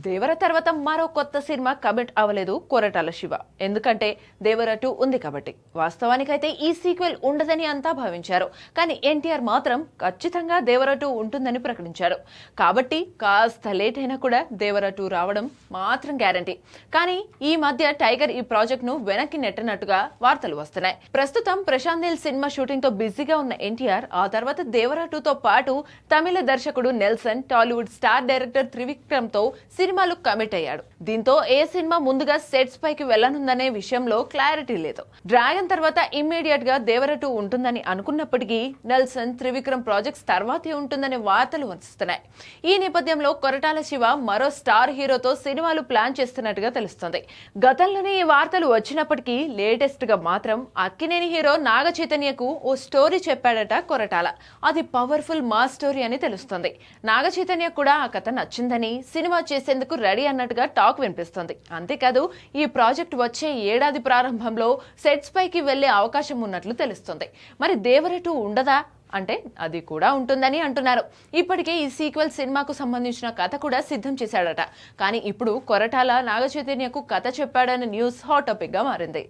దేవర తర్వాత మరో కొత్త సినిమా కమిట్ అవ్వలేదు కొరటాల శివ. ఎందుకంటే దేవర 2 ఉంది కాబట్టి. వాస్తవానికైతే ఈ సీక్వెల్ ఉండదని అంతా భావించారు. కానీ ఎన్టీఆర్ మాత్రం ఖచ్చితంగా దేవర 2 ఉంటుందని ప్రకటించాడు. కాబట్టి కాస్త లేట్ అయినా కూడా దేవర 2 రావడం మాత్రం గ్యారంటీ. కానీ ఈ మధ్య టైగర్ ఈ ప్రాజెక్ట్ ను వెనక్కి నెట్టనట్టుగా వార్తలు వస్తున్నాయి. ప్రస్తుతం ప్రశాంత్ నీల్ సినిమా షూటింగ్ తో బిజీగా ఉన్న ఎన్టీఆర్ ఆ తర్వాత దేవర 2 తో పాటు తమిళ దర్శకుడు Nelson, Tollywood star director Trivikram తో సినిమాలు కమిట్ అయ్యాడు. దీంతో ఏ సినిమా ముందుగా సెట్స్ పైకి వెళ్లనుందనే విషయంలో క్లారిటీ లేదు. డ్రాగన్ తర్వాత ఇమ్మీడియట్ గా దేవర 2 ఉంటుందని అనుకున్నప్పటికీ నెల్సన్, త్రివిక్రమ్ ప్రాజెక్ట్స్ తర్వాతే ఉంటుందనే వార్తలు వస్తున్నాయి. ఈ నేపథ్యంలో కొరటాల శివ మరో స్టార్ హీరోతో సినిమాలు ప్లాన్ చేస్తున్నట్టుగా తెలుస్తోంది. గతంలోనే ఈ వార్తలు వచ్చినప్పటికీ లేటెస్ట్ గా మాత్రం అక్కినేని హీరో నాగ చైతన్యకు ఓ స్టోరీ చెప్పాడట కొరటాల. అది పవర్ఫుల్ మాస్ స్టోరీ అని తెలుస్తోంది. నాగ చైతన్య కూడా ఆ కథ నచ్చిందని సినిమా చేసేందుకు రెడీ అన్నట్టుగా టాక్ వినిపిస్తుంది. అంతేకాదు ఈ ప్రాజెక్ట్ వచ్చే ఏడాది ప్రారంభంలో సెట్స్ పైకి వెళ్లే అవకాశం ఉన్నట్లు తెలుస్తుంది. మరి దేవర 2 ఉండదా అంటే అది కూడా ఉంటుందని అంటున్నారు. ఇప్పటికే ఈ సీక్వెల్ సినిమాకు సంబంధించిన కథ కూడా సిద్ధం చేశాడట. కానీ ఇప్పుడు కొరటాల నాగ చైతన్యకు కథ చెప్పాడన్న న్యూస్ హాట్ టాపిక్ గా మారింది.